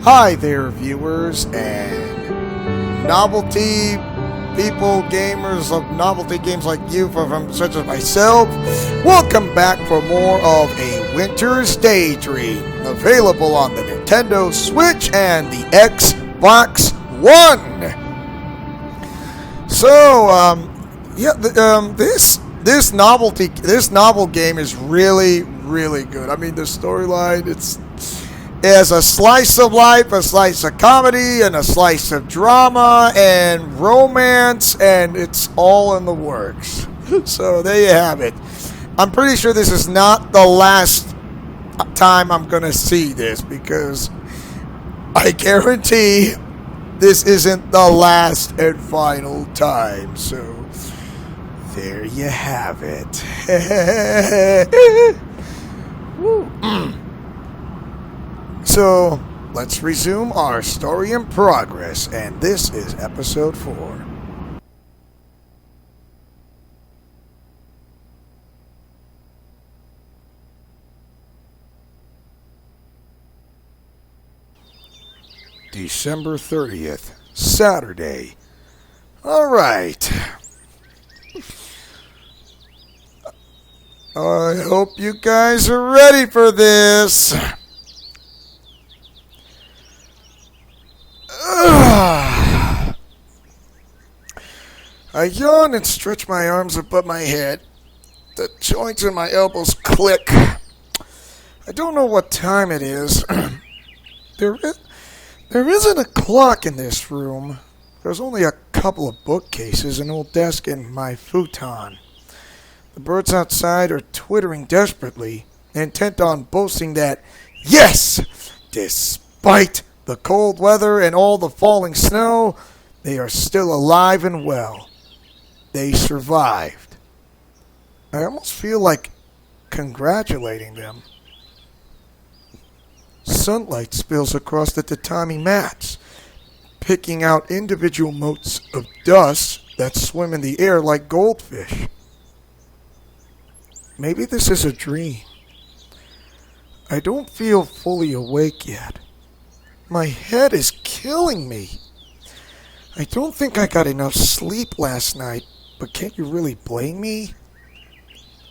Hi there, viewers and novelty people, gamers of novelty games like you, from such as myself. Welcome back for more of A Winter's Daydream, available on the Nintendo Switch and the Xbox One. So, this novel game is really good. I mean, the storyline, is a slice of life, a slice of comedy, and a slice of drama and romance, and it's all in the works. So there you have it. I'm pretty sure this is not the last time I'm going to see this, because I guarantee this isn't the last and final time. So there you have it. Woo. So, let's resume our story in progress, and this is episode 4. December 30th, Saturday. Alright. I hope you guys are ready for this. I yawn and stretch my arms above my head. The joints in my elbows click. I don't know what time it is. There isn't a clock in this room. There's only a couple of bookcases, an old desk, and my futon. The birds outside are twittering desperately, intent on boasting that, yes, despite the cold weather and all the falling snow, they are still alive and well. They survived. I almost feel like congratulating them. Sunlight spills across the tatami mats, picking out individual motes of dust that swim in the air like goldfish. Maybe this is a dream. I don't feel fully awake yet. My head is killing me. I don't think I got enough sleep last night, but can't you really blame me?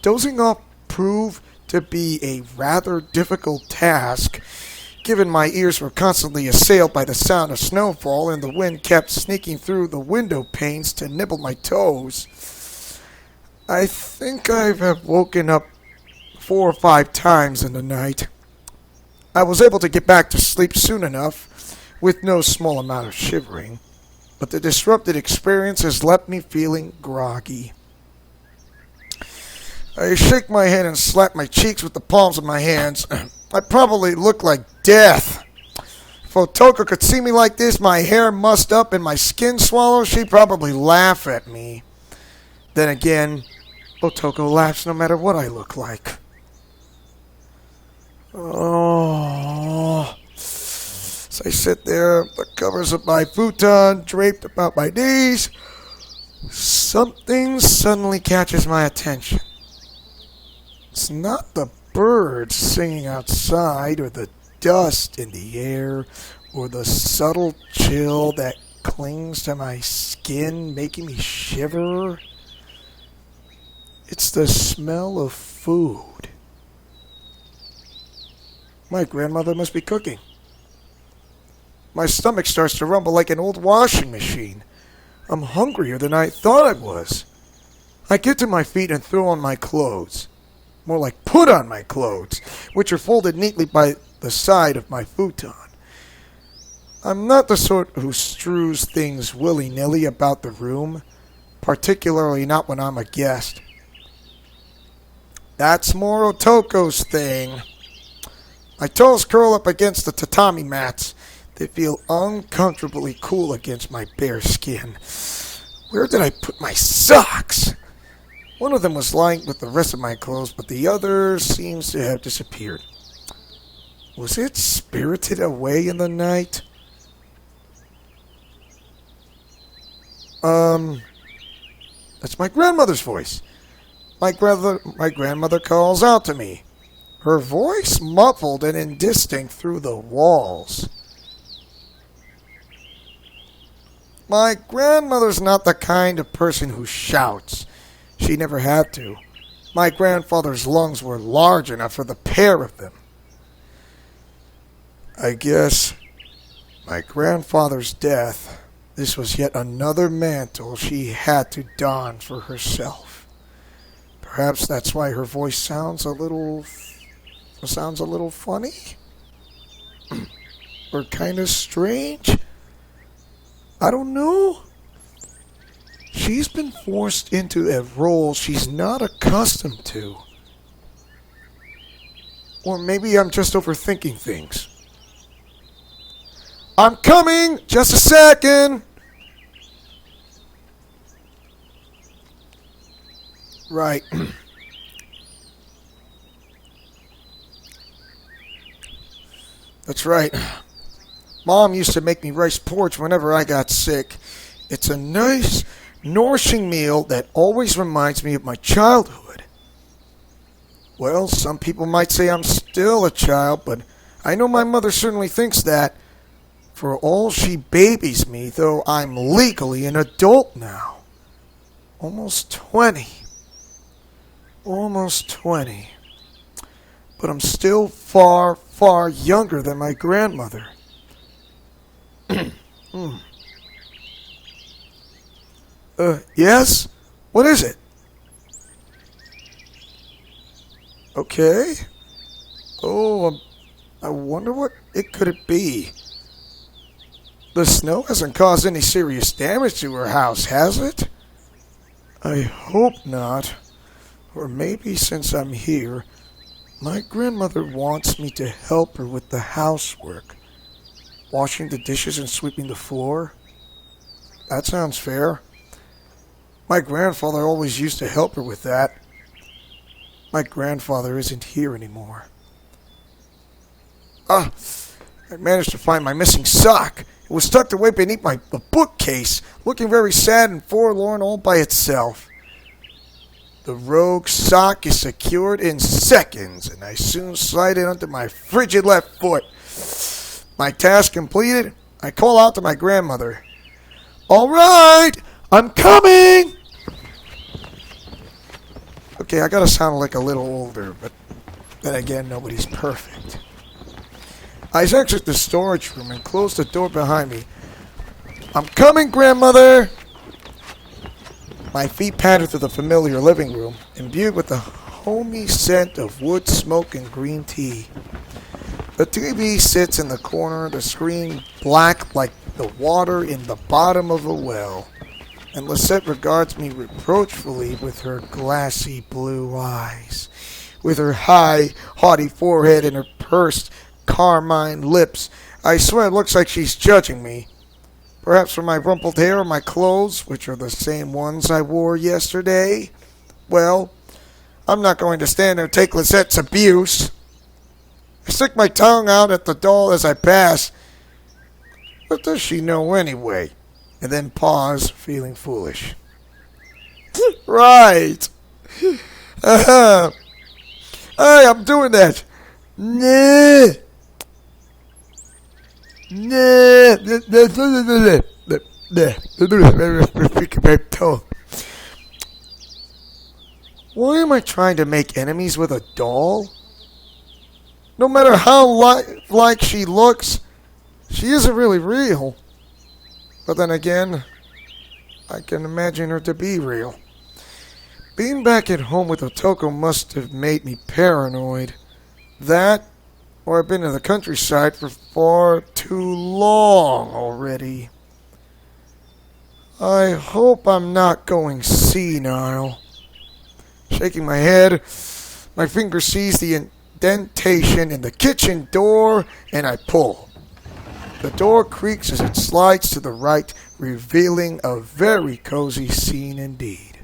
Dozing off proved to be a rather difficult task, given my ears were constantly assailed by the sound of snowfall and the wind kept sneaking through the window panes to nibble my toes. I think I have woken up 4 or 5 times in the night. I was able to get back to sleep soon enough, with no small amount of shivering, but the disrupted experience has left me feeling groggy. I shake my head and slap my cheeks with the palms of my hands. I probably look like death. If Otoko could see me like this, my hair mussed up and my skin swallowed, she'd probably laugh at me. Then again, Otoko laughs no matter what I look like. Oh. As I sit there, the covers of my futon draped about my knees, something suddenly catches my attention. It's not the birds singing outside, or the dust in the air, or the subtle chill that clings to my skin, making me shiver. It's the smell of food. My grandmother must be cooking. My stomach starts to rumble like an old washing machine. I'm hungrier than I thought I was. I get to my feet and throw on my clothes. More like put on my clothes, which are folded neatly by the side of my futon. I'm not the sort who strews things willy-nilly about the room, particularly not when I'm a guest. That's more Otoko's thing. My toes curl up against the tatami mats. They feel uncomfortably cool against my bare skin. Where did I put my socks? One of them was lying with the rest of my clothes, but the other seems to have disappeared. Was it spirited away in the night? That's my grandmother's voice. My grandmother calls out to me. Her voice muffled and indistinct through the walls. My grandmother's not the kind of person who shouts. She never had to. My grandfather's lungs were large enough for the pair of them. I guess my grandfather's death, this was yet another mantle she had to don for herself. Perhaps that's why her voice sounds a little funny? Or kind of strange? I don't know. She's been forced into a role she's not accustomed to. Or maybe I'm just overthinking things. I'm coming! Just a second! Right. That's right. Mom used to make me rice porridge whenever I got sick. It's a nice, nourishing meal that always reminds me of my childhood. Well, some people might say I'm still a child, but I know my mother certainly thinks that. For all she babies me, though I'm legally an adult now. Almost 20. Almost 20. But I'm still far, far younger than my grandmother. Yes? What is it? Okay. Oh, I wonder what it could be. The snow hasn't caused any serious damage to her house, has it? I hope not. Or maybe since I'm here, my grandmother wants me to help her with the housework. Washing the dishes and sweeping the floor. That sounds fair. My grandfather always used to help her with that. My grandfather isn't here anymore. I managed to find my missing sock. It was tucked away beneath the bookcase, looking very sad and forlorn all by itself. The rogue sock is secured in seconds, and I soon slide it onto my frigid left foot. My task completed, I call out to my grandmother. All right, I'm coming! Okay, I gotta sound like a little older, but then again, nobody's perfect. I exit the storage room and close the door behind me. I'm coming, grandmother! My feet patter through the familiar living room, imbued with the homey scent of wood smoke and green tea. The TV sits in the corner, the screen black like the water in the bottom of a well, and Lisette regards me reproachfully with her glassy blue eyes, with her high, haughty forehead and her pursed, carmine lips. I swear it looks like she's judging me. Perhaps for my rumpled hair or my clothes, which are the same ones I wore yesterday. Well, I'm not going to stand there and take Lisette's abuse. I stick my tongue out at the doll as I pass. What does she know anyway? And then pause, feeling foolish. Right. Hey, I'm doing that. Nah. Why am I trying to make enemies with a doll? No matter how like she looks, she isn't really real. But then again, I can imagine her to be real. Being back at home with Otoko must have made me paranoid. That, or I've been in the countryside for far too long already. I hope I'm not going senile. Shaking my head, my finger sees the indentation in the kitchen door, and I pull. The door creaks as it slides to the right, revealing a very cozy scene indeed.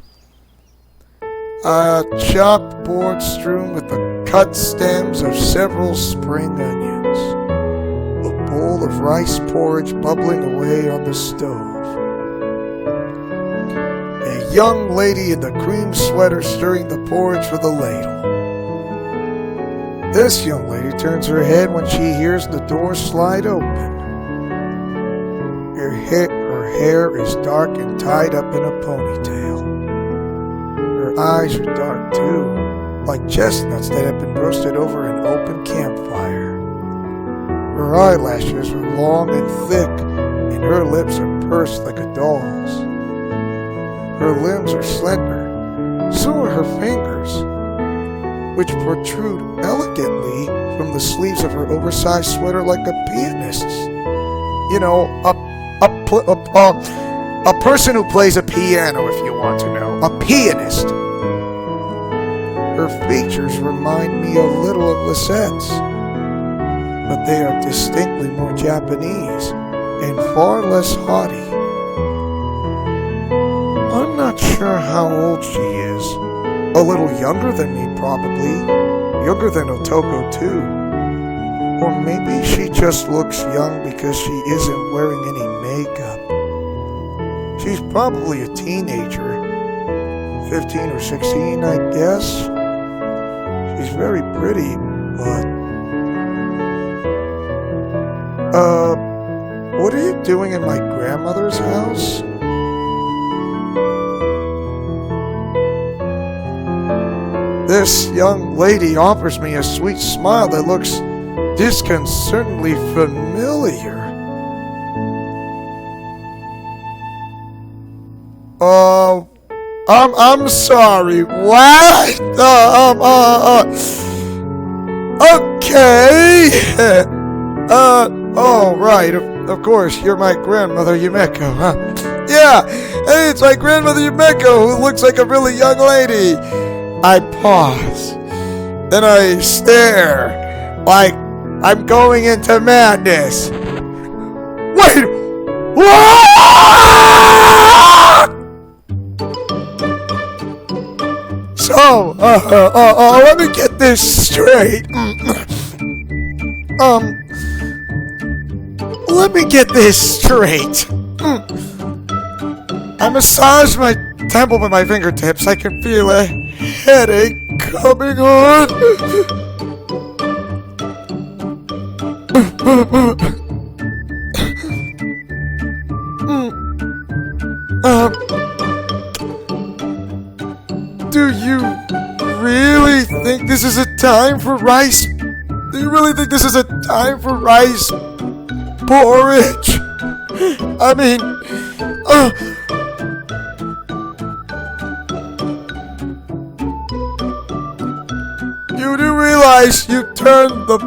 A chopped board strewn with the cut stems of several spring onions. A bowl of rice porridge bubbling away on the stove. A young lady in the cream sweater stirring the porridge with a ladle. This young lady turns her head when she hears the door slide open. Her Her hair is dark and tied up in a ponytail. Her eyes are dark too, like chestnuts that have been roasted over an open campfire. Her eyelashes are long and thick, and her lips are pursed like a doll's. Her limbs are slender, so are her fingers, which protrude elegantly from the sleeves of her oversized sweater like a pianist's. You know, a person who plays a piano, if you want to know. A pianist. Her features remind me a little of Lisette's, but they are distinctly more Japanese and far less haughty. I'm not sure how old she is. A little younger than me, probably. Younger than Otoko, too. Or maybe she just looks young because she isn't wearing any makeup. She's probably a teenager. 15 or 16, I guess. She's very pretty, but... what are you doing in my grandmother's house? This young lady offers me a sweet smile that looks disconcertingly familiar. I'm sorry, what? Okay. Oh, right, of course, you're my grandmother, Umeko, huh? Yeah, hey, it's my grandmother, Umeko, who looks like a really young lady. I pause. Then I stare, like I'm going into madness. Wait! What? So, let me get this straight. Let me get this straight. I massage my temple with my fingertips. I can feel a headache coming on. Do you really think this is a time for rice? Do you really think this is a time for rice porridge? I mean, you do realize you turned the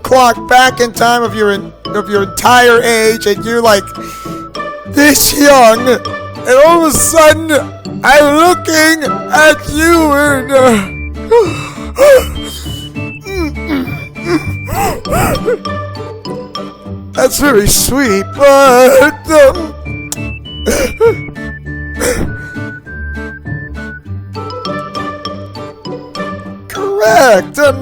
clock back in time of your entire age, and you're like this young, and all of a sudden I'm looking at you and that's very sweet, but correct. But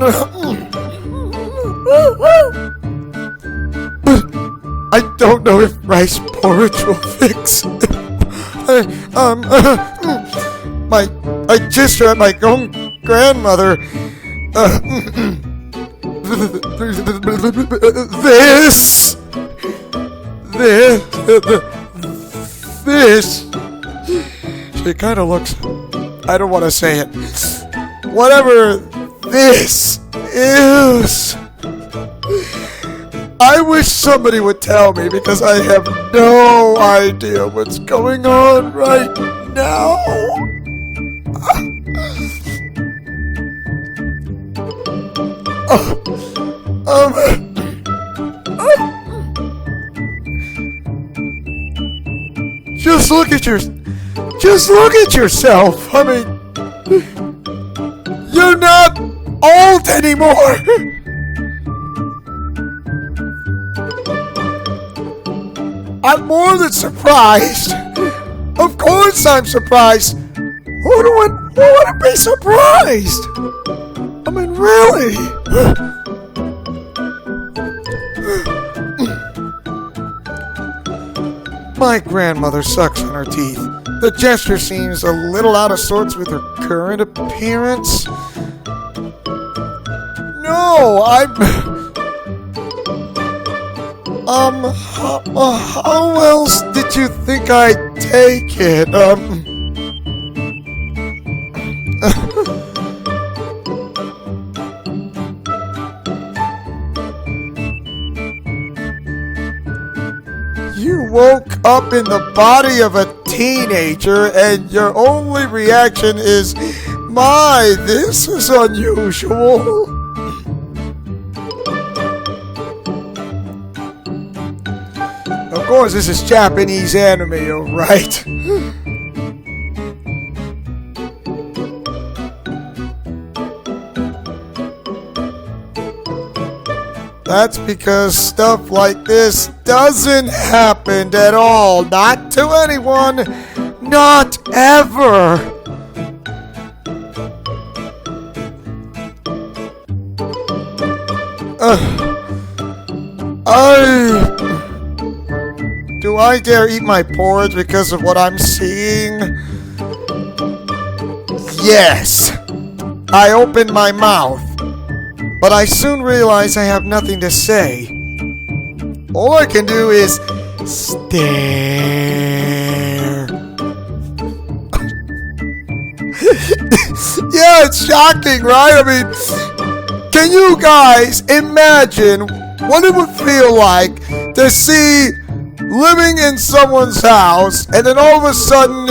I don't know if rice porridge will fix it. I just heard my own grandmother. This. She kind of looks. I don't want to say it. Whatever this is. I wish somebody would tell me because I have no idea what's going on right now. Just look at yourself. I mean, you're not old anymore. I'm more than surprised. Of course I'm surprised. Who wouldn't be surprised? I mean, really? My grandmother sucks on her teeth. The gesture seems a little out of sorts with her current appearance. No, How else did you think I'd take it? You woke up in the body of a teenager and your only reaction is, my, this is unusual. Of course, this is Japanese anime, alright? That's because stuff like this doesn't happen at all. Not to anyone. Not ever. Do I dare eat my porridge because of what I'm seeing? Yes. I opened my mouth. But I soon realize I have nothing to say. All I can do is stare. Yeah, it's shocking, right? I mean, can you guys imagine what it would feel like to see living in someone's house and then all of a sudden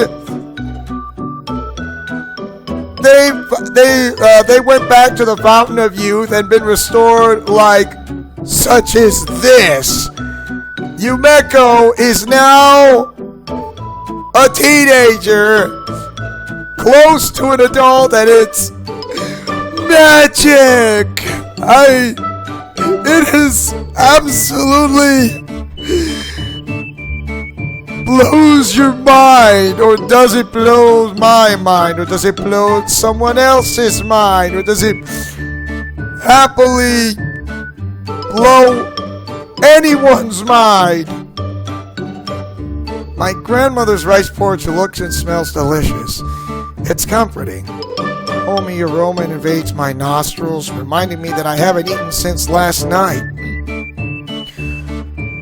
they went back to the fountain of youth and been restored like such as this. Umeko is now a teenager, close to an adult, and it's magic. It is absolutely blows your mind, or does it blow my mind, or does it blow someone else's mind, or does it happily blow anyone's mind? My grandmother's rice porridge looks and smells delicious. It's comforting. Homey aroma invades my nostrils, reminding me that I haven't eaten since last night.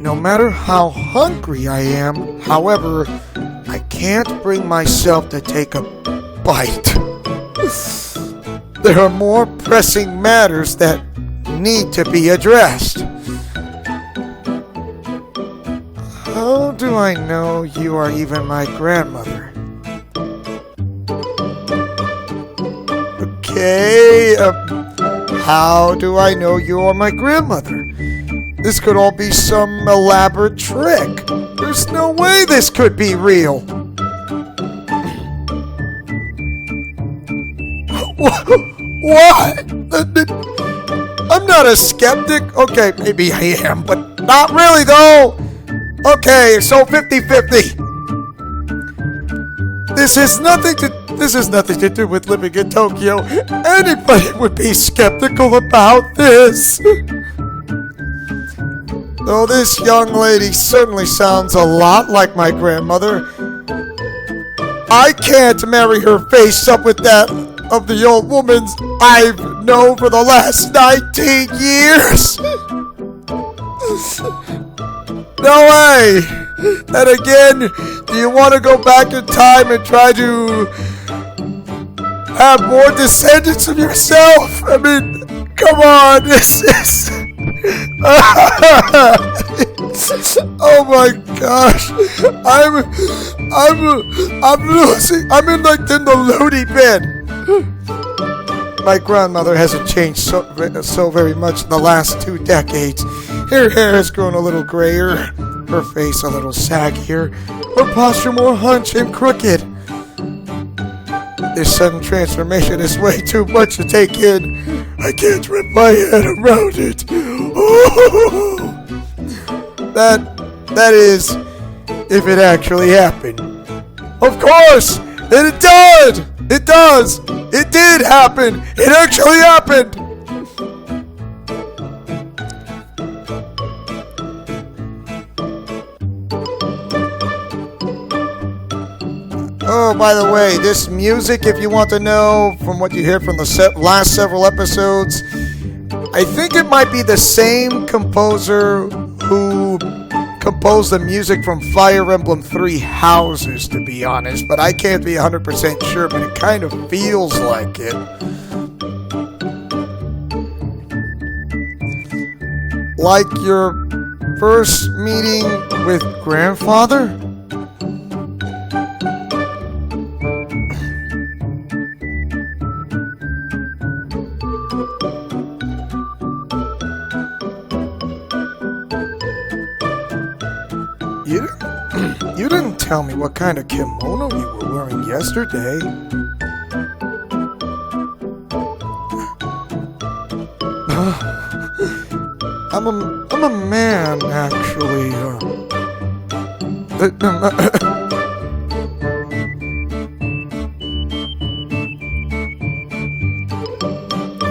No matter how hungry I am, however, I can't bring myself to take a bite. There are more pressing matters that need to be addressed. How do I know you are even my grandmother? Okay, how do I know you are my grandmother? This could all be some elaborate trick. There's no way this could be real. What? I'm not a skeptic. Okay, maybe I am, but not really though. Okay, so 50-50. This has nothing to do with living in Tokyo. Anybody would be skeptical about this. Though this young lady certainly sounds a lot like my grandmother, I can't marry her face up with that of the old woman's I've known for the last 19 years. No way! And again, do you want to go back in time and try to have more descendants of yourself? I mean, come on, this is... Oh my gosh, I'm losing. I'm in the loony bin. My grandmother hasn't changed so very much in the last 2 decades. Her hair has grown a little grayer, her face a little saggier, her posture more hunched and crooked. This sudden transformation is way too much to take in. I can't wrap my head around it. Oh! That is, if it actually happened. Of course! And it did! It does! It did happen! It actually happened! Oh, by the way, this music, if you want to know from what you hear from the last several episodes, I think it might be the same composer who composed the music from Fire Emblem Three Houses, to be honest, but I can't be 100% sure, but it kind of feels like it. Like your first meeting with grandfather? You didn't tell me what kind of kimono you were wearing yesterday. I'm a man, actually.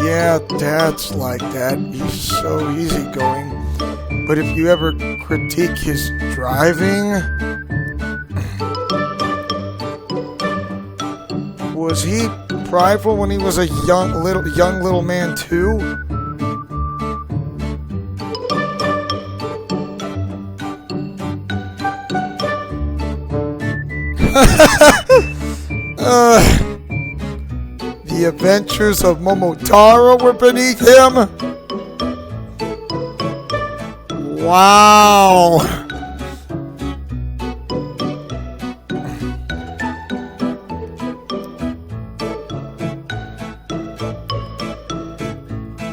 Yeah, Dad's like that. He's so easygoing. But if you ever critique his driving, was he prideful when he was a young little man too? The adventures of Momotaro were beneath him? Wow!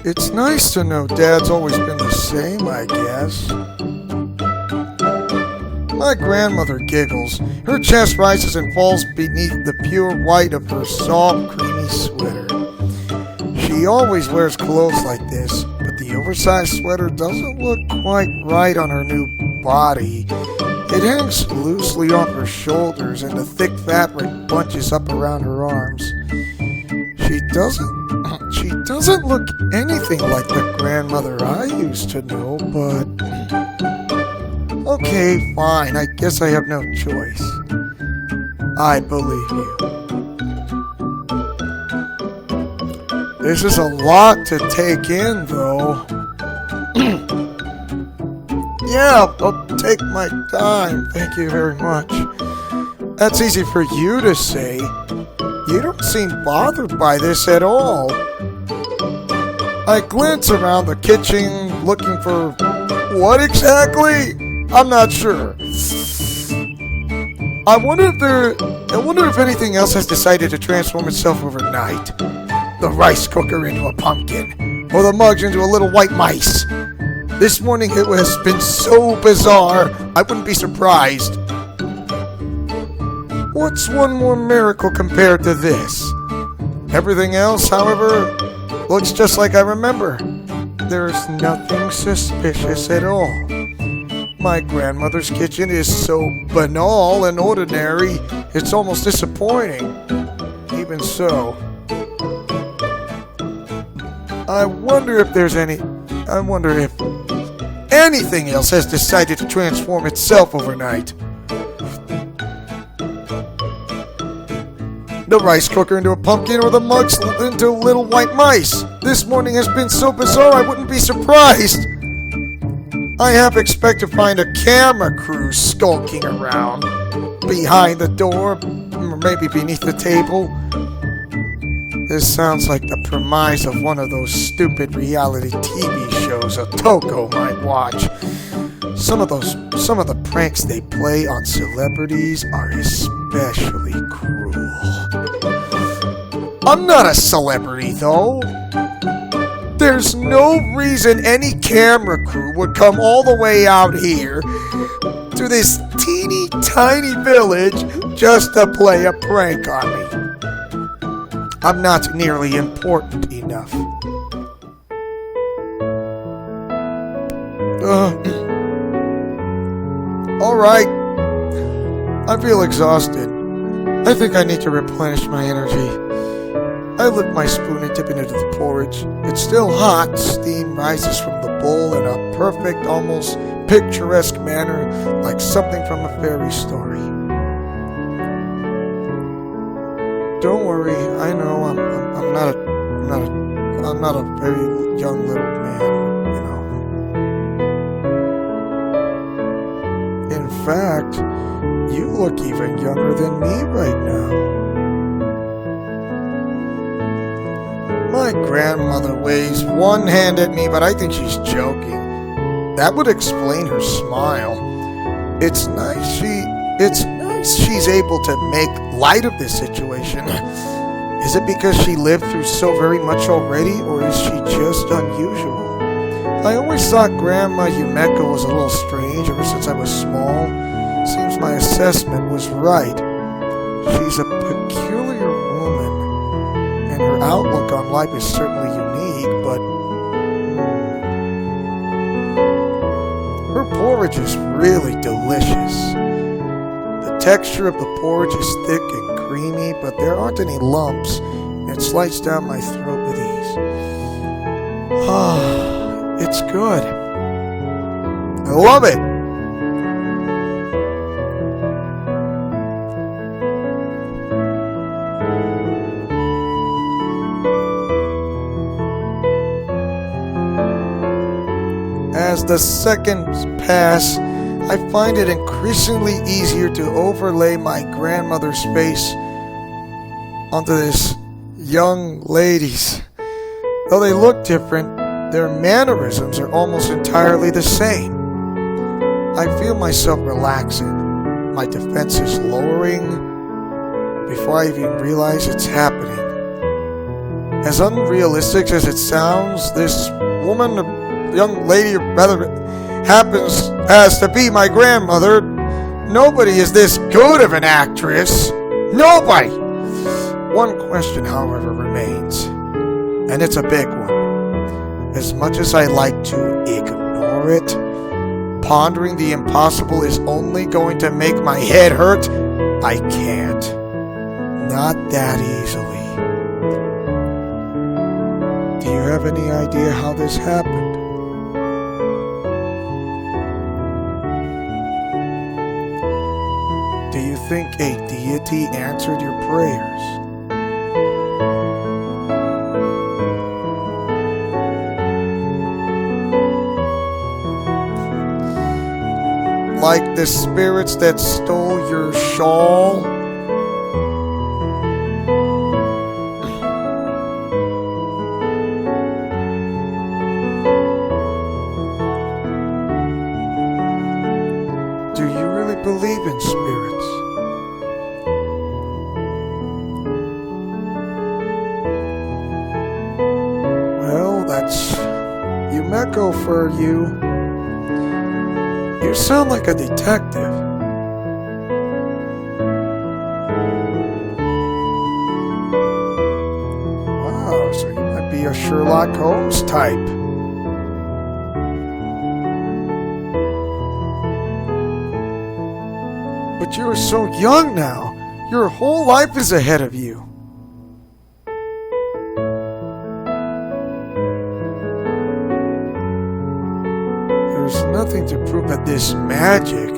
It's nice to know Dad's always been the same, I guess. My grandmother giggles. Her chest rises and falls beneath the pure white of her soft, creamy sweater. She always wears clothes like this, but the oversized sweater doesn't look quite right on her new body. It hangs loosely off her shoulders and the thick fabric bunches up around her arms. She doesn't look anything like the grandmother I used to know, but... Okay, fine, I guess I have no choice. I believe you. This is a lot to take in, though. Yeah, I'll take my time, thank you very much. That's easy for you to say. You don't seem bothered by this at all. I glance around the kitchen, looking for... What exactly? I'm not sure. I wonder if anything else has decided to transform itself overnight. The rice cooker into a pumpkin, or the mugs into a little white mice. This morning it has been so bizarre, I wouldn't be surprised. What's one more miracle compared to this? Everything else, however, looks just like I remember. There's nothing suspicious at all. My grandmother's kitchen is so banal and ordinary, it's almost disappointing. Even so, I wonder if anything else has decided to transform itself overnight. The rice cooker into a pumpkin, or the mugs into little white mice. This morning has been so bizarre I wouldn't be surprised. I half expect to find a camera crew skulking around behind the door, or maybe beneath the table. This sounds like the premise of one of those stupid reality TV shows Otoko might watch. Some of the pranks they play on celebrities are especially cruel. I'm not a celebrity, though. There's no reason any camera crew would come all the way out here to this teeny tiny village just to play a prank on me. I'm not nearly important enough. Alright. I feel exhausted. I think I need to replenish my energy. I lift my spoon and dip it into the porridge. It's still hot. Steam rises from the bowl in a perfect, almost picturesque manner, like something from a fairy story. Don't worry, I know I'm not a very young little man, you know. fact, you look even younger than me right now. My grandmother waves one hand at me, but I think she's joking. That would explain her smile. It's nice she's able to make light of this situation. Is it because she lived through so very much already, or is she just unusual? I always thought Grandma Umeko was a little strange ever since I was small. Seems my assessment was right. She's a peculiar woman, and her outlook on life is certainly unique, but her porridge is really delicious. The texture of the porridge is thick and creamy, but there aren't any lumps, and it slides down my throat with ease. It's good. I love it. As the seconds pass, I find it increasingly easier to overlay my grandmother's face onto this young lady's. Though they look different, their mannerisms are almost entirely the same. I feel myself relaxing, my defenses lowering before I even realize it's happening. As unrealistic as it sounds, this woman, young lady, or rather, has to be my grandmother. Nobody is this good of an actress. Nobody! One question, however, remains, and it's a big one. As much as I like to ignore it, pondering the impossible is only going to make my head hurt. I can't. Not that easily. Do you have any idea how this happened? Do you think a deity answered your prayers? Like the spirits that stole your shawl? Do you really believe in spirits? Well, that's Umeko for you. You sound like a detective. Wow, so you might be a Sherlock Holmes type. But you're so young now. Your whole life is ahead of you. There's nothing to prove that this magic,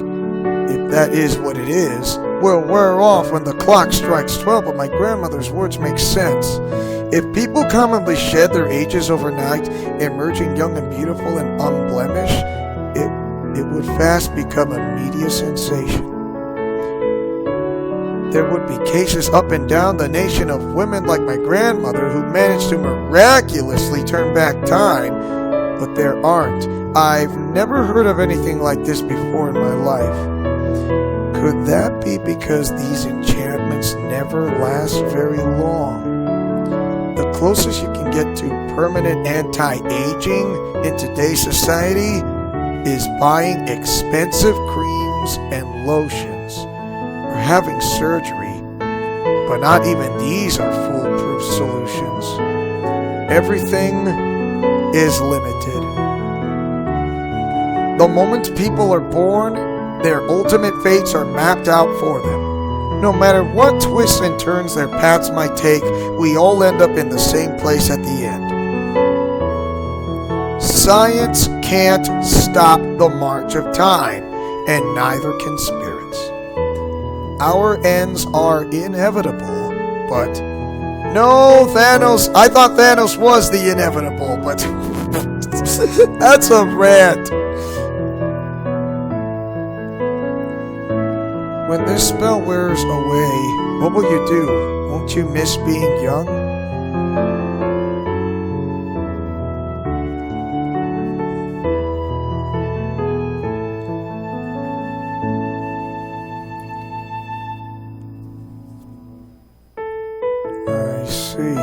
if that is what it is, will wear off when the clock strikes 12, but my grandmother's words make sense. If people commonly shed their ages overnight, emerging young and beautiful and unblemished, it would fast become a media sensation. There would be cases up and down the nation of women like my grandmother who managed to miraculously turn back time, but there aren't. I've never heard of anything like this before in my life. Could that be because these enchantments never last very long? The closest you can get to permanent anti-aging in today's society is buying expensive creams and lotions, or having surgery, but not even these are foolproof solutions. Everything is limited. The moment people are born, their ultimate fates are mapped out for them. No matter what twists and turns their paths might take, we all end up in the same place at the end. Science can't stop the march of time, and neither can spirits. Our ends are inevitable, but... No, Thanos! I thought Thanos was the inevitable, but... That's a rant. When this spell wears away, what will you do? Won't you miss being young? I see.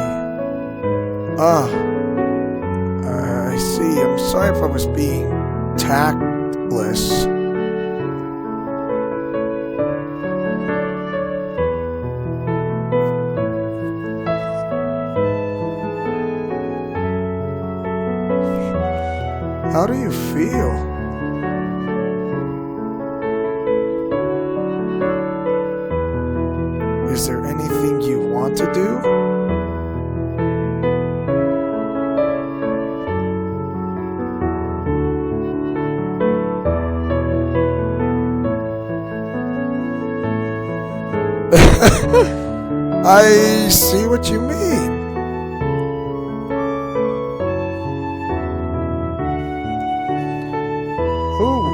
I see. I'm sorry if I was being tactless. How do you feel? Is there anything you want to do? I see what you mean. Ooh.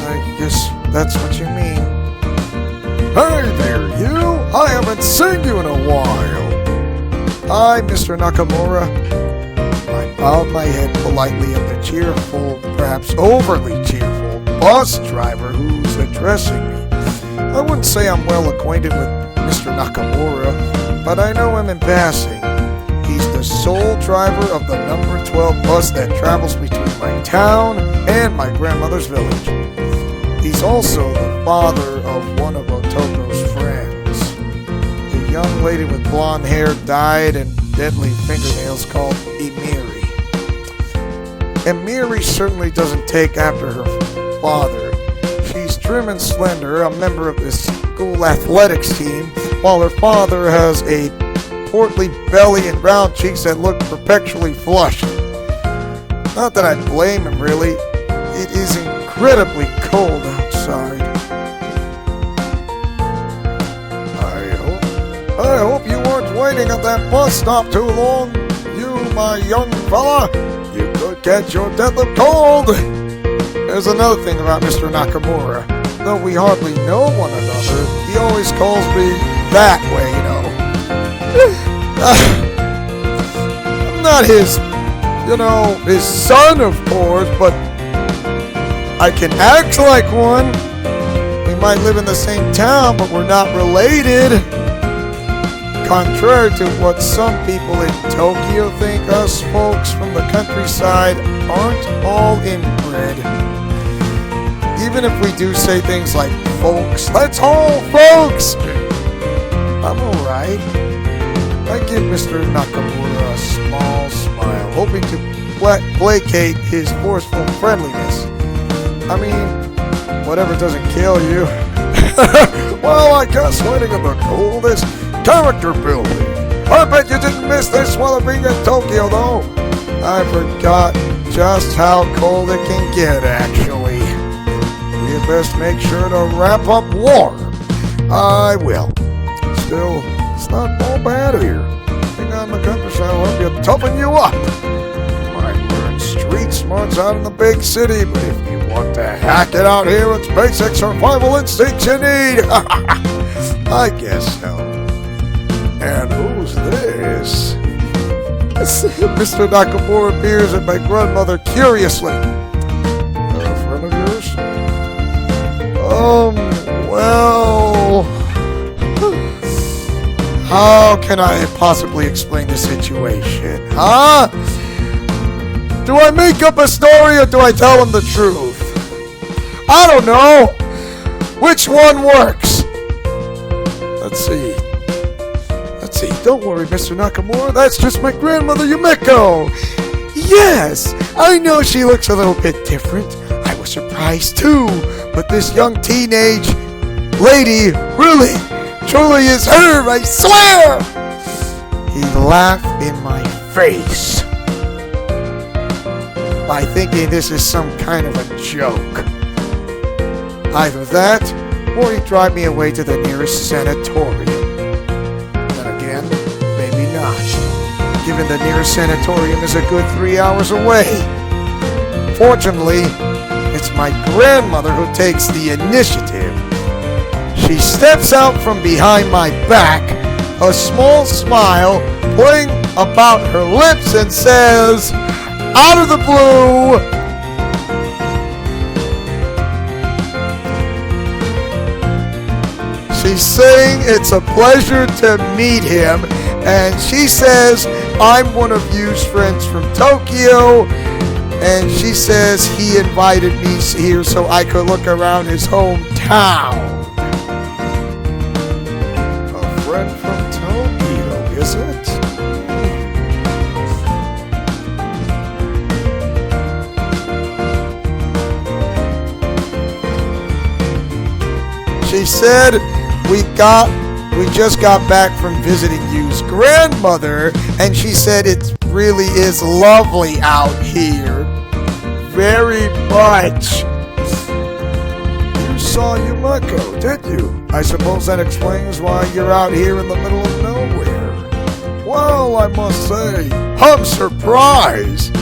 I guess that's what you mean. Hey there, you! I haven't seen you in a while. Hi, Mr. Nakamura. I bowed my head politely at the cheerful, perhaps overly cheerful, bus driver who's addressing me. I wouldn't say I'm well acquainted with Mr. Nakamura, but I know him in passing. He's the sole driver of the number 12 bus that travels between my town and my grandmother's village. He's also the father of one of Otoko's friends, a young lady with blonde hair, dyed, and deadly fingernails called Emiri. Emiri certainly doesn't take after her father. She's trim and slender, a member of the school athletics team, while her father has a portly belly and round cheeks that look perpetually flushed. Not that I blame him, really. It is incredibly cold outside. I hope you weren't waiting at that bus stop too long, you, my young fella. You could catch your death of cold. There's another thing about Mr. Nakamura. Though we hardly know one another, he always calls me that way, you know. I'm not his son, of course, but I can act like one. We might live in the same town, but we're not related. Contrary to what some people in Tokyo think, us folks from the countryside aren't all inbred. Even if we do say things like, folks, let's haul, folks! I'm alright. I give Mr. Nakamura a small smile, hoping to placate his forceful friendliness. I mean, whatever doesn't kill you. Well, I guess waiting in the coldest character building. I bet you didn't miss this while being in Tokyo, though. I forgot just how cold it can get, actually. You best make sure to wrap up warm. I will. Still, it's not all bad here. Being out in the countryside will help you toughen you up. You might learn street smarts out in the big city, but if you want to hack it out here, it's basic survival instincts you need. I guess so. And who's this? Mr. Nakamura peers at my grandmother curiously. A friend of yours? Well... How can I possibly explain the situation, huh? Do I make up a story or do I tell him the truth? I don't know. Which one works? Let's see. Don't worry, Mr. Nakamura. That's just my grandmother, Umeko. Yes, I know she looks a little bit different. I was surprised too. But this young teenage lady really, truly is her, I swear. He laughed in my face. by thinking this is some kind of a joke. Either that, or he'd drive me away to the nearest sanatorium. Then again, maybe not, given the nearest sanatorium is a good 3 hours away. Fortunately, it's my grandmother who takes the initiative. She steps out from behind my back, a small smile playing about her lips, and says, out of the blue, she's saying it's a pleasure to meet him, and she says I'm one of Yu's friends from Tokyo, and she says he invited me here so I could look around his hometown. A friend from Tokyo, is it? She said we just got back from visiting Yu's grandmother, and she said it really is lovely out here. Very much. You saw Umeko, did you? I suppose that explains why you're out here in the middle of nowhere. Well, I must say, I'm surprised.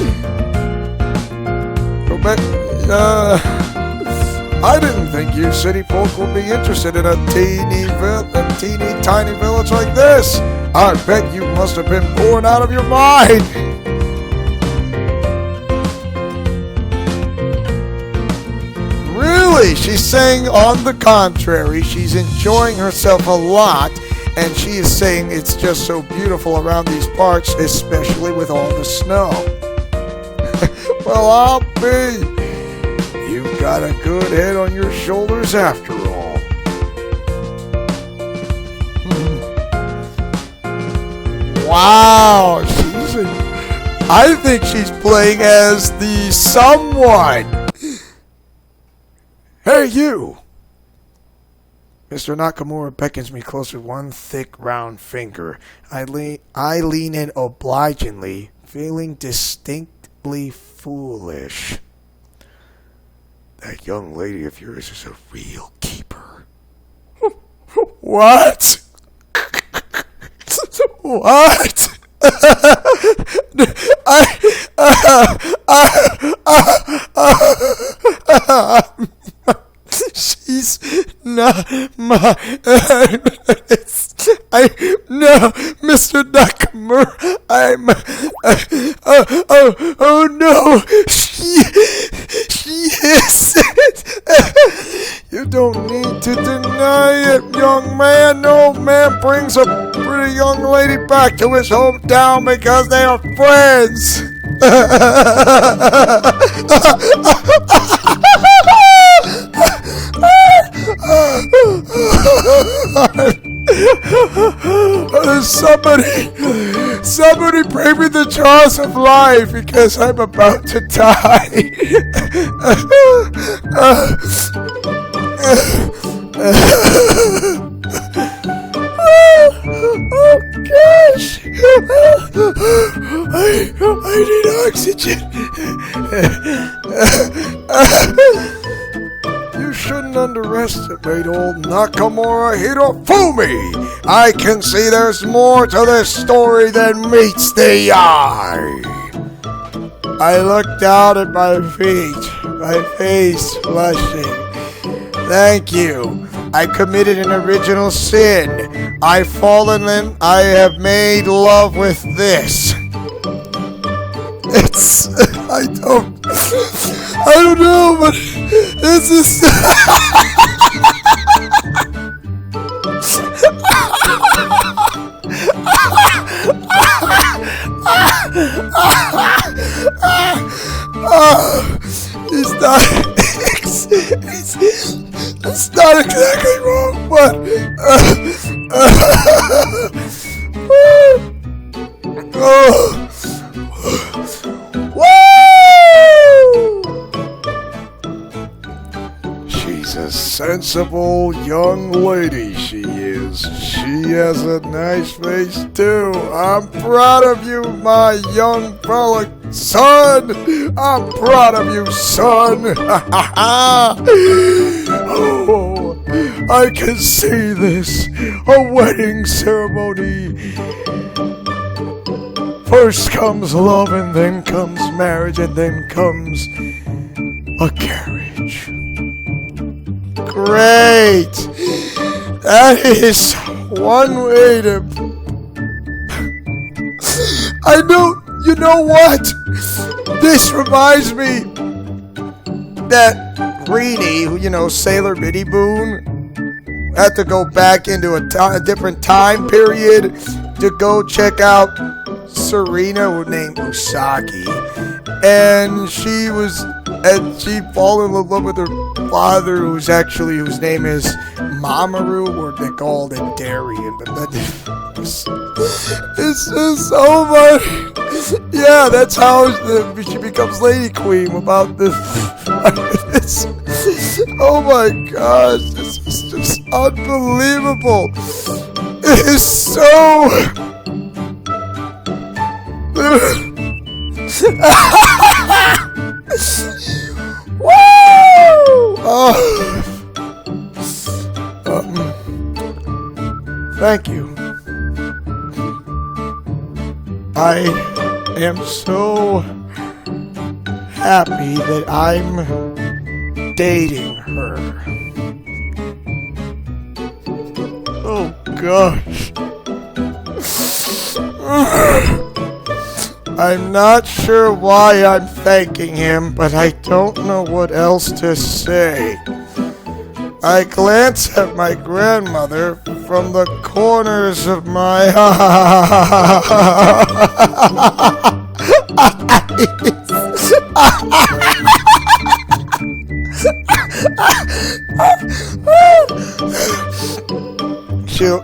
I didn't think you city folk would be interested in a teeny tiny village like this. I bet you must have been born out of your mind. Really? She's saying on the contrary, she's enjoying herself a lot, and she is saying it's just so beautiful around these parts, especially with all the snow. Well, I'll be. You've got a good head on your shoulders after all. Wow, I think she's playing as the someone. Hey, you! Mr. Nakamura beckons me closer with one thick, round finger. I lean in obligingly, feeling distinctly foolish. That young lady of yours is a real keeper. What? What? She's not my. No, Mr. Nakamura. Oh no, she is. You don't need to deny it, young man. No man brings a pretty young lady back to his hometown because they are friends. Somebody bring me the jaws of life because I'm about to die. Oh gosh, I need oxygen. You shouldn't underestimate old Nakamura Hirofumi. I can see there's more to this story than meets the eye. I looked down at my feet, my face flushing. Thank you. I committed an original sin. I've fallen and I have made love with this. I don't know, but this is... It's not exactly wrong, but she's a sensible young lady, she is. She has a nice face too. I'm proud of you, my young fella Son, I'm proud of you, son. Oh, I can see this. A wedding ceremony. First comes love, and then comes marriage, and then comes a carriage. Great! That is one way to... I know, you know what? This reminds me that Greenie, who, you know, Sailor Mitty Boone, had to go back into a different time period to go check out Serena, who named Usagi, and she fall in love with her father, whose name is Mamoru, or they called it Darien, but that it's just so much. Yeah, that's how she becomes Lady Queen about this. Oh my gosh, this is just unbelievable. It is so. Woo! Oh. Thank you. I am so happy that I'm dating her. Oh gosh. I'm not sure why I'm thanking him, but I don't know what else to say. I glance at my grandmother from the corners of my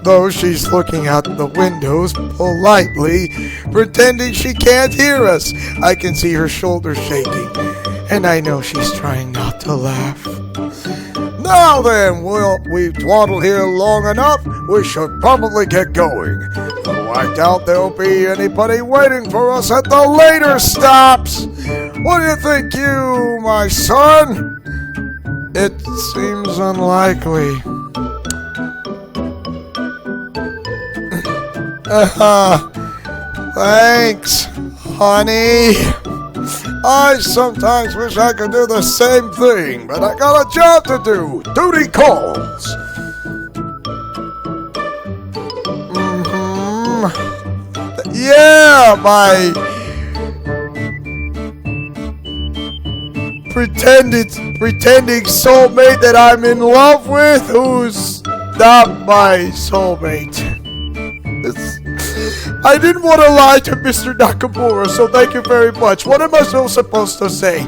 though she's looking out the windows politely, pretending she can't hear us. I can see her shoulders shaking, and I know she's trying not to laugh. Now then, we've dawdled here long enough. We should probably get going. Though I doubt there'll be anybody waiting for us at the later stops. What do you think, you, my son? It seems unlikely. Thanks, honey. I sometimes wish I could do the same thing, but I got a job to do. Duty calls. Yeah, my pretending soulmate that I'm in love with, who's not my soulmate. I didn't want to lie to Mr. Nakamura, so thank you very much. What am I supposed to say?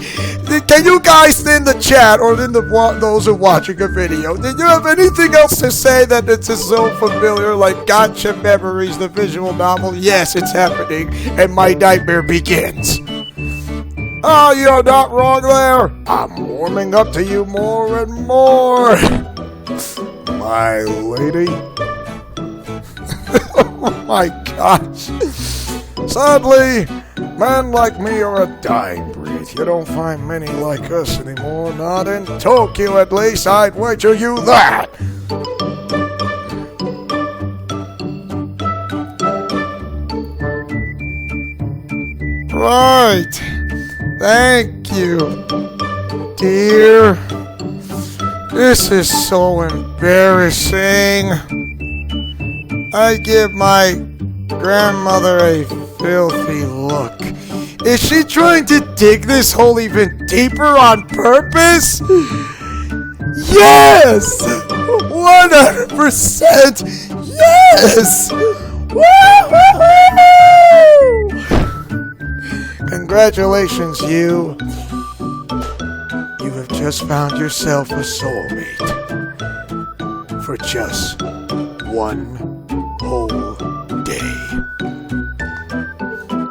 Can you guys in the chat, or in those who are watching a video, did you have anything else to say that it's so familiar, like Gotcha Memories, the visual novel? Yes, it's happening, and my nightmare begins. Oh, you're not wrong there. I'm warming up to you more and more, my lady. Oh my gosh. Sadly, men like me are a dying breed. You don't find many like us anymore. Not in Tokyo, at least. I'd wager you that. Right. Thank you, dear. This is so embarrassing. I give my grandmother a filthy look. Is she trying to dig this hole even deeper on purpose? Yes! 100%! Yes! Woo-hoo-hoo! Congratulations, you. You have just found yourself a soulmate. For just one whole day.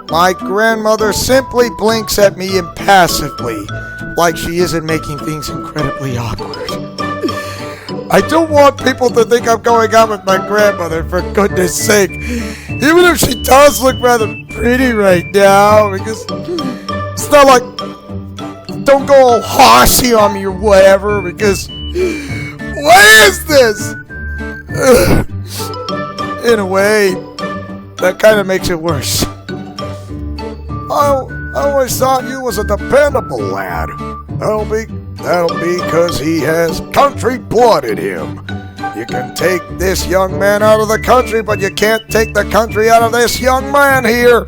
My grandmother simply blinks at me impassively, like she isn't making things incredibly awkward. I don't want people to think I'm going out with my grandmother, for goodness sake. Even if she does look rather pretty right now, because it's not like, don't go all horsey on me or whatever, because what is this? In a way, that kind of makes it worse. I always thought you was a dependable lad. That'll be because he has country blood in him. You can take this young man out of the country, but you can't take the country out of this young man here.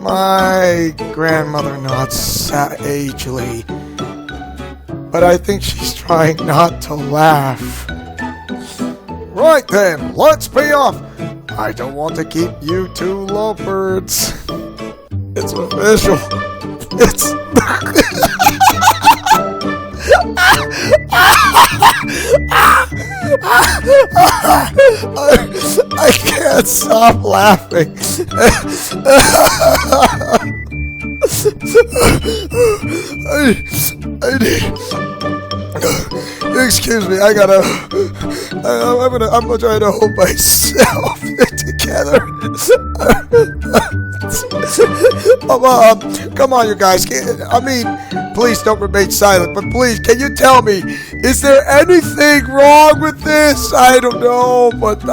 My grandmother nods sagely, but I think she's trying not to laugh. Right then, let's be off. I don't want to keep you two lovebirds. It's official. It's... I can't stop laughing. Excuse me, I'm trying to hold myself together. Come on, you guys. Please don't remain silent, but please, can you tell me, is there anything wrong with this? I don't know, but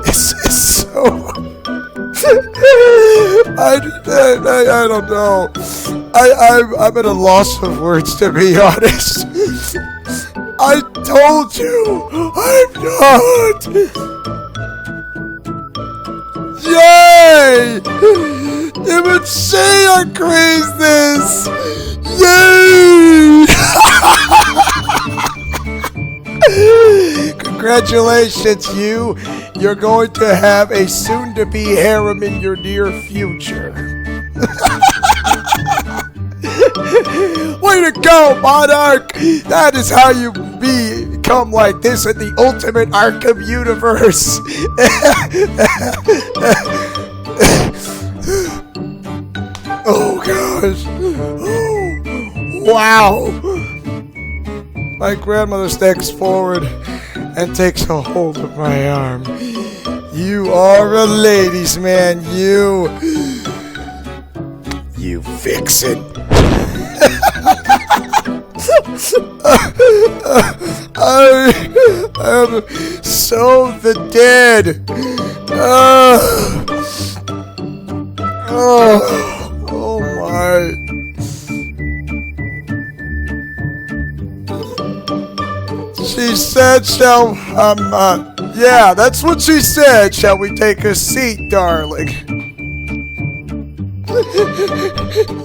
it's so... I don't know. I'm at a loss of words, to be honest. I told you, I'm not. Yay! Even she agrees this. Yay! Congratulations, you. You're going to have a soon-to-be harem in your near future. Way to go, Monarch! That is how you become like this in the ultimate Arkham universe. Oh gosh. Oh, wow. My grandmother steps forward and takes a hold of my arm. You are a ladies' man, you vixen. I am so the dead. Oh my. She said, yeah, that's what she said. Shall we take a seat, darling?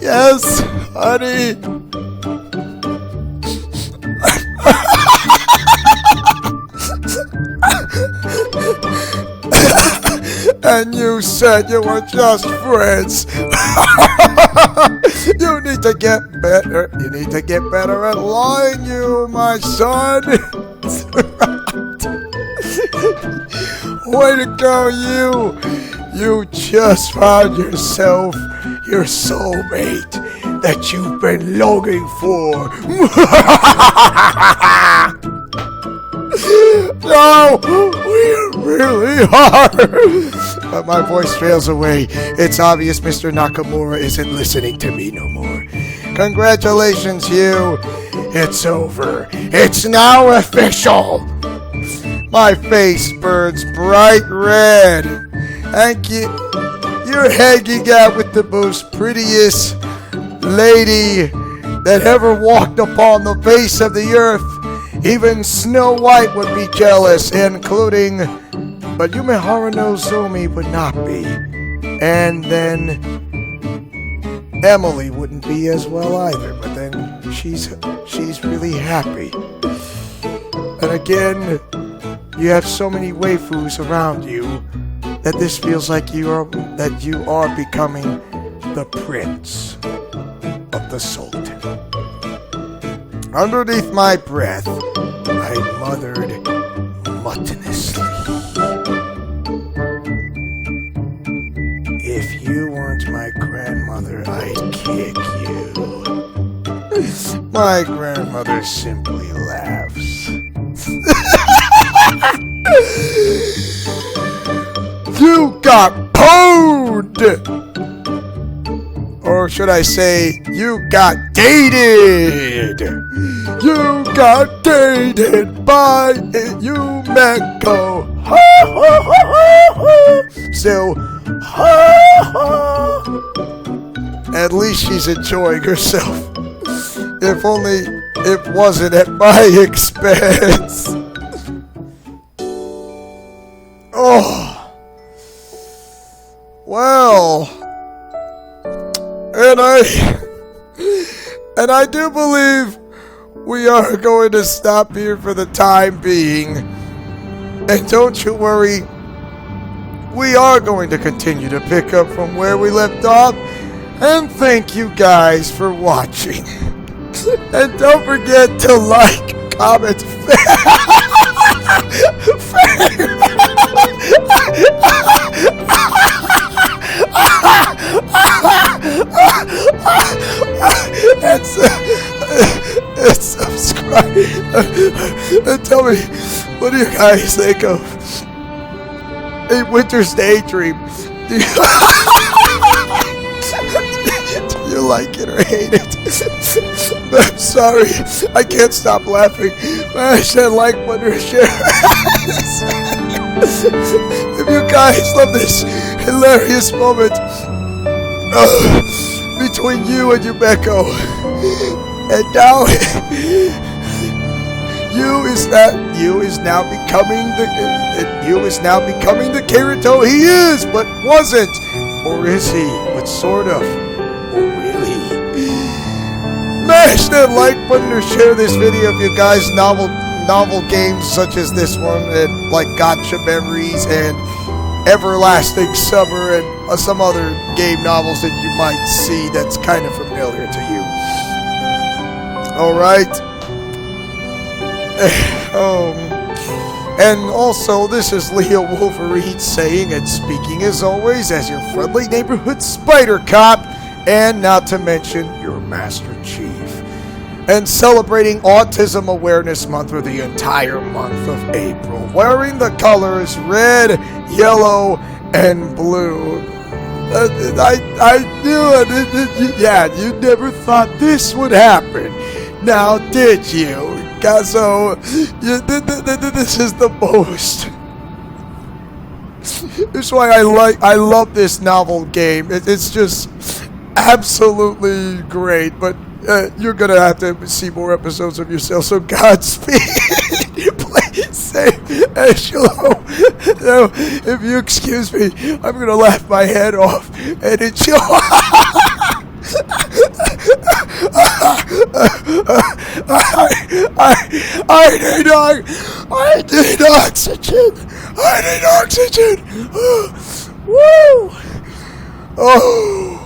Yes, honey. And you said you were just friends. You need to get better. You need to get better at lying, my son. Way to go, you. You just found yourself your soulmate that you've been longing for. No, we really are. But my voice trails away. It's obvious Mr. Nakamura isn't listening to me no more. Congratulations, you. It's over. It's now official. My face burns bright red. Thank you. You're hanging out with the most prettiest lady that ever walked upon the face of the earth. Even Snow White would be jealous, including... But Yumehara no Zumi would not be. And then... Emily wouldn't be as well either, but then she's really happy. And again, you have so many waifus around you that this feels like you are becoming the prince of the Sultan. Underneath my breath, I muttered muttonously. If you weren't my grandmother, I'd kick you. My grandmother simply laughs. You got pwned! Or should I say, you got dated. You got dated by Umeko. So, at least she's enjoying herself. If only it wasn't at my expense. Oh. Well. And I do believe we are going to stop here for the time being. And don't you worry, we are going to continue to pick up from where we left off. And thank you guys for watching. And don't forget to like, comment, and subscribe. And tell me, what do you guys think of A Winter's Daydream? Do you like it or hate it? I'm sorry, I can't stop laughing. Smash that like button or share. If you guys love this hilarious moment between you and Umeko, and now you is now becoming the Kirito he is, but wasn't, or is he? But sort of, or really? Smash that like button or share this video if you guys novel games such as this one, and like Gotcha Memories and Everlasting Summer and some other game novels that you might see that's kind of familiar to you. Alright. And also, this is Leo Wolverine saying and speaking as always as your friendly neighborhood spider cop, and not to mention your Master Chief. And celebrating Autism Awareness Month for the entire month of April, wearing the colors red, yellow, and blue. I knew it. Yeah, you never thought this would happen. Now, did you? So, this is the most. That's why I love this novel game. It's just absolutely great. But you're gonna have to see more episodes of yourself. So Godspeed. Play safe as you know. So, if you excuse me, I'm gonna laugh my head off and enjoy. I need oxygen. I need oxygen. Woo! Oh.